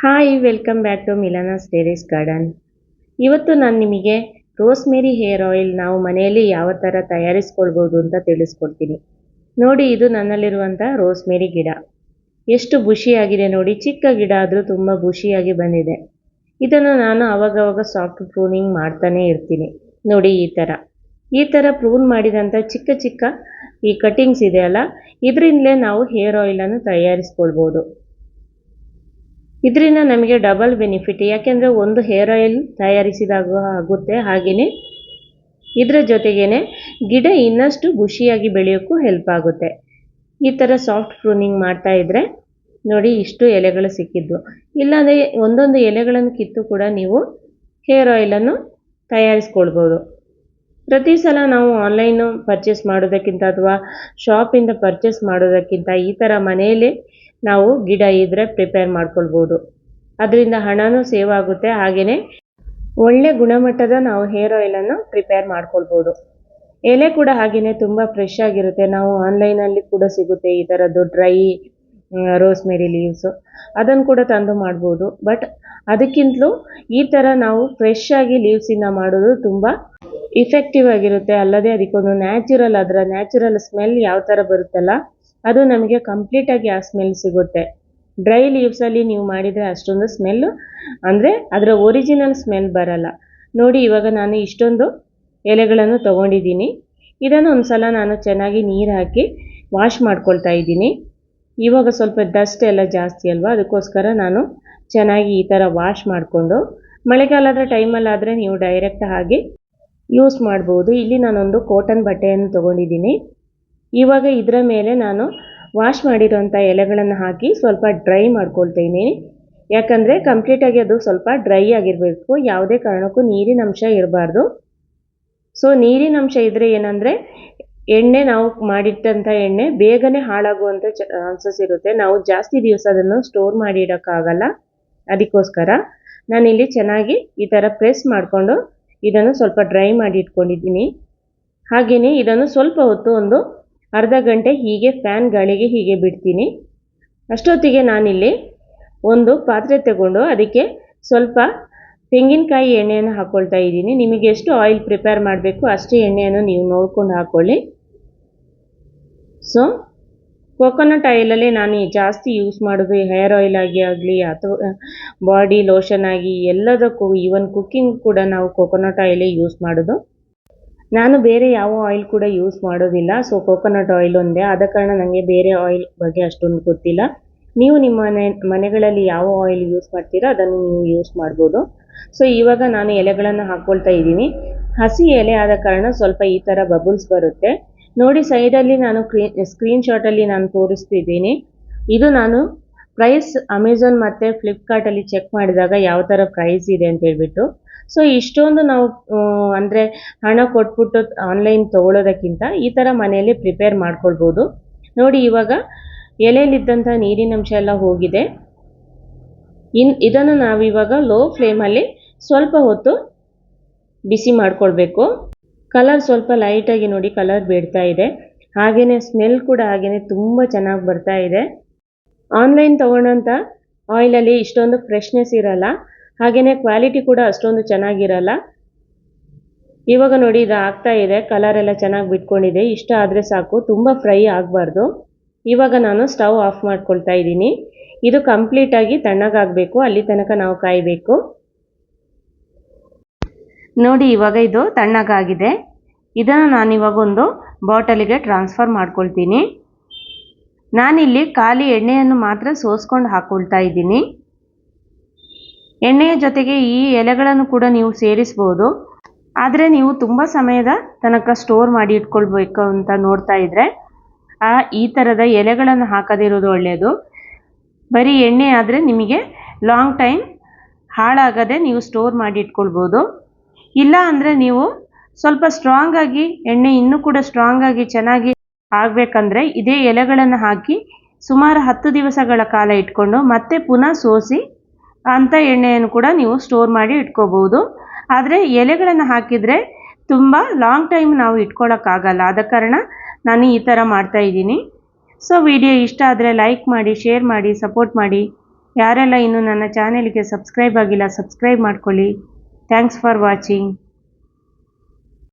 Hi welcome back to Milana's terrace garden. ಇವತ್ತು ನಾನು ನಿಮಗೆ ರೋಸ್ಮೇರಿ ಹೇರ್ ಆಯಿಲ್ ನಾವು ಮನೆಯಲ್ಲಿ ಯಾವ ಥರ ತಯಾರಿಸ್ಕೊಳ್ಬೋದು ಅಂತ ತಿಳಿಸ್ಕೊಡ್ತೀನಿ. ನೋಡಿ, ಇದು ನನ್ನಲ್ಲಿರುವಂಥ ರೋಸ್ಮೇರಿ ಗಿಡ. ಎಷ್ಟು ಬುಷಿಯಾಗಿದೆ ನೋಡಿ, ಚಿಕ್ಕ ಗಿಡ ಆದರೂ ತುಂಬ ಬುಷಿಯಾಗಿ ಬಂದಿದೆ. ಇದನ್ನು ನಾನು ಆವಾಗವಾಗ ಸಾಫ್ಟ್ ಪ್ರೂನಿಂಗ್ ಮಾಡ್ತಾನೆ ಇರ್ತೀನಿ. ನೋಡಿ, ಈ ಥರ ಪ್ರೂನ್ ಮಾಡಿದಂಥ ಚಿಕ್ಕ ಚಿಕ್ಕ ಈ ಕಟಿಂಗ್ಸ್ ಇದೆಯಲ್ಲ, ಇದರಿಂದಲೇ ನಾವು ಹೇರ್ ಆಯಿಲನ್ನು ತಯಾರಿಸ್ಕೊಳ್ಬೋದು. ಇದರಿಂದ ನಮಗೆ ಡಬಲ್ ಬೆನಿಫಿಟ್, ಯಾಕೆಂದರೆ ಒಂದು ಹೇರ್ ಆಯಿಲ್ ತಯಾರಿಸಿದಾಗ ಆಗುತ್ತೆ, ಹಾಗೆಯೇ ಇದರ ಜೊತೆಗೇ ಗಿಡ ಇನ್ನಷ್ಟು ಬುಷಿಯಾಗಿ ಬೆಳೆಯೋಕ್ಕೂ ಹೆಲ್ಪ್ ಆಗುತ್ತೆ. ಈ ಥರ ಸಾಫ್ಟ್ ಪ್ರೂನಿಂಗ್ ಮಾಡ್ತಾ ಇದ್ದರೆ ನೋಡಿ, ಇಷ್ಟು ಎಲೆಗಳು ಸಿಕ್ಕಿದ್ವು. ಇಲ್ಲಾಂದರೆ ಒಂದೊಂದು ಎಲೆಗಳನ್ನು ಕಿತ್ತು ಕೂಡ ನೀವು ಹೇರ್ ಆಯಿಲನ್ನು ತಯಾರಿಸ್ಕೊಳ್ಬೋದು. ಪ್ರತಿ ಸಲ ನಾವು ಆನ್ಲೈನು ಪರ್ಚೇಸ್ ಮಾಡೋದಕ್ಕಿಂತ ಅಥವಾ ಶಾಪಿಂದ ಪರ್ಚೇಸ್ ಮಾಡೋದಕ್ಕಿಂತ ಈ ಥರ ಮನೆಯಲ್ಲೇ ನಾವು ಗಿಡ ಇದ್ದರೆ ಪ್ರಿಪೇರ್ ಮಾಡ್ಕೊಳ್ಬೋದು. ಅದರಿಂದ ಹಣನೂ ಸೇವ್ ಆಗುತ್ತೆ, ಹಾಗೆಯೇ ಒಳ್ಳೆ ಗುಣಮಟ್ಟದ ನಾವು ಹೇರ್ ಆಯಿಲನ್ನು ಪ್ರಿಪೇರ್ ಮಾಡ್ಕೊಳ್ಬೋದು. ಎಲೆ ಕೂಡ ಹಾಗೆಯೇ ತುಂಬ ಫ್ರೆಶ್ ಆಗಿರುತ್ತೆ. ನಾವು ಆನ್ಲೈನಲ್ಲಿ ಕೂಡ ಸಿಗುತ್ತೆ ಈ ಥರದ್ದು ಡ್ರೈ ರೋಸ್ಮೇರಿ ಲೀವ್ಸು, ಅದನ್ನು ಕೂಡ ತಂದು ಮಾಡ್ಬೋದು. ಬಟ್ ಅದಕ್ಕಿಂತಲೂ ಈ ಥರ ನಾವು ಫ್ರೆಶ್ ಆಗಿ ಲೀವ್ಸಿಂದ ಮಾಡೋದು ತುಂಬ ಇಫೆಕ್ಟಿವ್ ಆಗಿರುತ್ತೆ. ಅಲ್ಲದೆ ಅದಕ್ಕೊಂದು ಅದರ ನ್ಯಾಚುರಲ್ ಸ್ಮೆಲ್ ಯಾವ ಥರ ಬರುತ್ತಲ್ಲ, ಅದು ನಮಗೆ ಕಂಪ್ಲೀಟಾಗಿ ಆ ಸ್ಮೆಲ್ ಸಿಗುತ್ತೆ. ಡ್ರೈ ಲೀವ್ಸಲ್ಲಿ ನೀವು ಮಾಡಿದರೆ ಅಷ್ಟೊಂದು ಸ್ಮೆಲ್ಲು, ಅಂದರೆ ಅದರ ಒರಿಜಿನಲ್ ಸ್ಮೆಲ್ ಬರಲ್ಲ. ನೋಡಿ, ಇವಾಗ ನಾನು ಇಷ್ಟೊಂದು ಎಲೆಗಳನ್ನು ತೊಗೊಂಡಿದ್ದೀನಿ. ಇದನ್ನು ಒಂದು ಸಲ ನಾನು ಚೆನ್ನಾಗಿ ನೀರು ಹಾಕಿ ವಾಶ್ ಮಾಡ್ಕೊಳ್ತಾ ಇದ್ದೀನಿ. ಇವಾಗ ಸ್ವಲ್ಪ ಡಸ್ಟ್ ಎಲ್ಲ ಜಾಸ್ತಿ ಅಲ್ವಾ, ಅದಕ್ಕೋಸ್ಕರ ನಾನು ಚೆನ್ನಾಗಿ ಈ ಥರ ವಾಶ್ ಮಾಡಿಕೊಂಡು, ಮಳೆಗಾಲದ ಟೈಮಲ್ಲಾದರೆ ನೀವು ಡೈರೆಕ್ಟ್ ಹಾಗೆ ಯೂಸ್ ಮಾಡ್ಬೋದು. ಇಲ್ಲಿ ನಾನೊಂದು ಕಾಟನ್ ಬಟ್ಟೆಯನ್ನು ತೊಗೊಂಡಿದ್ದೀನಿ. ಇವಾಗ ಇದರ ಮೇಲೆ ನಾನು ವಾಶ್ ಮಾಡಿರೋಂಥ ಎಲೆಗಳನ್ನು ಹಾಕಿ ಸ್ವಲ್ಪ ಡ್ರೈ ಮಾಡ್ಕೊಳ್ತೀನಿ. ಯಾಕಂದರೆ ಕಂಪ್ಲೀಟಾಗಿ ಅದು ಸ್ವಲ್ಪ ಡ್ರೈ ಆಗಿರಬೇಕು, ಯಾವುದೇ ಕಾರಣಕ್ಕೂ ನೀರಿನ ಅಂಶ ಇರಬಾರ್ದು. ಸೊ ನೀರಿನ ಅಂಶ ಇದ್ದರೆ ಏನಂದರೆ ಎಣ್ಣೆ, ನಾವು ಮಾಡಿಟ್ಟಂಥ ಎಣ್ಣೆ ಬೇಗನೆ ಹಾಳಾಗುವಂಥ ಚಾನ್ಸಸ್ ಇರುತ್ತೆ. ನಾವು ಜಾಸ್ತಿ ದಿವಸ ಅದನ್ನು ಸ್ಟೋರ್ ಮಾಡಿ ಇಡೋಕ್ಕಾಗಲ್ಲ. ಅದಕ್ಕೋಸ್ಕರ ನಾನಿಲ್ಲಿ ಚೆನ್ನಾಗಿ ಈ ಥರ ಪ್ರೆಸ್ ಮಾಡಿಕೊಂಡು ಇದನ್ನು ಸ್ವಲ್ಪ ಡ್ರೈ ಮಾಡಿ ಇಟ್ಕೊಂಡಿದ್ದೀನಿ. ಹಾಗೆಯೇ ಇದನ್ನು ಸ್ವಲ್ಪ ಹೊತ್ತು ಒಂದು ಅರ್ಧ ಗಂಟೆ ಹೀಗೆ ಫ್ಯಾನ್ ಗಾಳಿಗೆ ಹೀಗೆ ಬಿಡ್ತೀನಿ. ಅಷ್ಟೊತ್ತಿಗೆ ನಾನಿಲ್ಲಿ ಒಂದು ಪಾತ್ರೆ ತಗೊಂಡು ಅದಕ್ಕೆ ಸ್ವಲ್ಪ ತೆಂಗಿನಕಾಯಿ ಎಣ್ಣೆಯನ್ನು ಹಾಕ್ಕೊಳ್ತಾ ಇದ್ದೀನಿ. ನಿಮಗೆ ಎಷ್ಟು ಆಯಿಲ್ ಪ್ರಿಪೇರ್ ಮಾಡಬೇಕು ಅಷ್ಟೇ ಎಣ್ಣೆಯನ್ನು ನೀವು ನೋಡ್ಕೊಂಡು ಹಾಕ್ಕೊಳ್ಳಿ. ಸೊ ಕೋಕೋನಟ್ ಆಯಿಲಲ್ಲೇ ನಾನು ಜಾಸ್ತಿ ಯೂಸ್ ಮಾಡೋದು, ಹೇರ್ ಆಯಿಲ್ ಆಗಲಿ ಅಥವಾ ಬಾಡಿ ಲೋಷನ್ ಆಗಿ ಎಲ್ಲದಕ್ಕೂ, ಈವನ್ ಕುಕ್ಕಿಂಗ್ ಕೂಡ ನಾವು ಕೋಕೋನಟ್ ಆಯಿಲೇ ಯೂಸ್ ಮಾಡೋದು. ನಾನು ಬೇರೆ ಯಾವ ಆಯಿಲ್ ಕೂಡ ಯೂಸ್ ಮಾಡೋದಿಲ್ಲ. ಸೊ ಕೋಕೋನಟ್ ಆಯಿಲ್ ಒಂದೇ, ಆದ ಕಾರಣ ನನಗೆ ಬೇರೆ ಆಯಿಲ್ ಬಗ್ಗೆ ಅಷ್ಟೊಂದು ಗೊತ್ತಿಲ್ಲ. ನೀವು ನಿಮ್ಮ ಮನೆಗಳಲ್ಲಿ ಯಾವ ಆಯಿಲ್ ಯೂಸ್ ಮಾಡ್ತೀರಾ ಅದನ್ನು ನೀವು ಯೂಸ್ ಮಾಡ್ಬೋದು. ಸೊ ಇವಾಗ ನಾನು ಎಲೆಗಳನ್ನು ಹಾಕ್ಕೊಳ್ತಾ ಇದ್ದೀನಿ. ಹಸಿ ಎಲೆ ಆದ ಕಾರಣ ಸ್ವಲ್ಪ ಈ ಥರ ಬಬಲ್ಸ್ ಬರುತ್ತೆ ನೋಡಿ. ಸೈಡಲ್ಲಿ ನಾನು ಸ್ಕ್ರೀನ್ಶಾಟಲ್ಲಿ ನಾನು ತೋರಿಸ್ತಿದ್ದೀನಿ. ಇದು ನಾನು ಪ್ರೈಸ್ ಅಮೆಝಾನ್ ಮತ್ತು ಫ್ಲಿಪ್ಕಾರ್ಟಲ್ಲಿ ಚೆಕ್ ಮಾಡಿದಾಗ ಯಾವ ಥರ ಪ್ರೈಸ್ ಇದೆ ಅಂತ ಹೇಳ್ಬಿಟ್ಟು. ಸೊ ಇಷ್ಟೊಂದು ನಾವು ಅಂದರೆ ಹಣ ಕೊಟ್ಬಿಟ್ಟು ಆನ್ಲೈನ್ ತೊಗೊಳೋದಕ್ಕಿಂತ ಈ ಥರ ಮನೆಯಲ್ಲಿ ಪ್ರಿಪೇರ್ ಮಾಡ್ಕೊಳ್ಬೋದು. ನೋಡಿ, ಇವಾಗ ಎಲೆಯಲ್ಲಿದ್ದಂಥ ನೀರಿನಂಶ ಎಲ್ಲ ಹೋಗಿದೆ. ಇದನ್ನು ನಾವಿವಾಗ ಲೋ ಫ್ಲೇಮಲ್ಲಿ ಸ್ವಲ್ಪ ಹೊತ್ತು ಬಿಸಿ ಮಾಡ್ಕೊಳ್ಬೇಕು. ಕಲರ್ ಸ್ವಲ್ಪ ಲೈಟಾಗಿ ನೋಡಿ ಕಲರ್ ಬಿಡ್ತಾ ಇದೆ. ಹಾಗೆಯೇ ಸ್ಮೆಲ್ ಕೂಡ ಹಾಗೆಯೇ ತುಂಬ ಚೆನ್ನಾಗಿ ಬರ್ತಾ ಇದೆ. ಆನ್ಲೈನ್ ತೊಗೊಂಡಂಥ ಆಯಿಲಲ್ಲಿ ಇಷ್ಟೊಂದು ಫ್ರೆಶ್ನೆಸ್ ಇರಲ್ಲ, ಹಾಗೆಯೇ ಕ್ವಾಲಿಟಿ ಕೂಡ ಅಷ್ಟೊಂದು ಚೆನ್ನಾಗಿರಲ್ಲ. ಇವಾಗ ನೋಡಿ, ಇದು ಆಗ್ತಾ ಇದೆ, ಕಲರ್ ಎಲ್ಲ ಚೆನ್ನಾಗಿ ಬಿಟ್ಕೊಂಡಿದೆ. ಇಷ್ಟ ಆದರೆ ಸಾಕು, ತುಂಬ ಫ್ರೈ ಆಗಬಾರ್ದು. ಇವಾಗ ನಾನು ಸ್ಟವ್ ಆಫ್ ಮಾಡ್ಕೊಳ್ತಾ ಇದ್ದೀನಿ. ಇದು ಕಂಪ್ಲೀಟಾಗಿ ತಣ್ಣಗಾಗಬೇಕು, ಅಲ್ಲಿ ತನಕ ನಾವು ಕಾಯಬೇಕು. ನೋಡಿ, ಇವಾಗ ಇದು ತಣ್ಣಗಾಗಿದೆ. ಇದನ್ನು ನಾನಿವಾಗ ಒಂದು ಬಾಟಲಿಗೆ ಟ್ರಾನ್ಸ್ಫರ್ ಮಾಡ್ಕೊಳ್ತೀನಿ. ನಾನಿಲ್ಲಿ ಖಾಲಿ ಎಣ್ಣೆಯನ್ನು ಮಾತ್ರ ಸೋಸ್ಕೊಂಡು ಹಾಕ್ಕೊಳ್ತಾ ಇದ್ದೀನಿ. ಎಣ್ಣೆಯ ಜೊತೆಗೆ ಈ ಎಲೆಗಳನ್ನು ಕೂಡ ನೀವು ಸೇರಿಸ್ಬೋದು. ಆದರೆ ನೀವು ತುಂಬ ಸಮಯದ ತನಕ ಸ್ಟೋರ್ ಮಾಡಿ ಇಟ್ಕೊಳ್ಬೇಕು ಅಂತ ನೋಡ್ತಾ ಇದ್ದರೆ ಈ ಥರದ ಎಲೆಗಳನ್ನು ಹಾಕದಿರೋದು ಒಳ್ಳೆಯದು. ಬರೀ ಎಣ್ಣೆ ಆದರೆ ನಿಮಗೆ ಲಾಂಗ್ ಟೈಮ್ ಹಾಳಾಗದೆ ನೀವು ಸ್ಟೋರ್ ಮಾಡಿ ಇಟ್ಕೊಳ್ಬೋದು. ಇಲ್ಲ ಅಂದರೆ ನೀವು ಸ್ವಲ್ಪ ಸ್ಟ್ರಾಂಗಾಗಿ, ಎಣ್ಣೆ ಇನ್ನೂ ಕೂಡ ಸ್ಟ್ರಾಂಗಾಗಿ ಚೆನ್ನಾಗಿ ಆಗಬೇಕಂದ್ರೆ ಇದೇ ಎಲೆಗಳನ್ನು ಹಾಕಿ ಸುಮಾರು 10 ದಿವಸಗಳ ಕಾಲ ಇಟ್ಕೊಂಡು ಮತ್ತೆ ಪುನಃ ಸೋಸಿ ಅಂಥ ಎಣ್ಣೆಯನ್ನು ಕೂಡ ನೀವು ಸ್ಟೋರ್ ಮಾಡಿ ಇಟ್ಕೋಬೋದು. ಆದರೆ ಎಲೆಗಳನ್ನು ಹಾಕಿದರೆ ತುಂಬ ಲಾಂಗ್ ಟೈಮ್ ನಾವು ಇಟ್ಕೊಳ್ಳೋಕ್ಕಾಗಲ್ಲ. ಆದ ಕಾರಣ ನಾನು ಈ ಥರ ಮಾಡ್ತಾಯಿದ್ದೀನಿ. ಸೊ ವಿಡಿಯೋ ಇಷ್ಟ ಆದರೆ ಲೈಕ್ ಮಾಡಿ, ಶೇರ್ ಮಾಡಿ, ಸಪೋರ್ಟ್ ಮಾಡಿ. ಯಾರೆಲ್ಲ ಇನ್ನೂ ನನ್ನ ಚಾನೆಲ್ಗೆ ಸಬ್ಸ್ಕ್ರೈಬ್ ಆಗಿಲ್ಲ ಸಬ್ಸ್ಕ್ರೈಬ್ ಮಾಡ್ಕೊಳ್ಳಿ. Thanks for watching.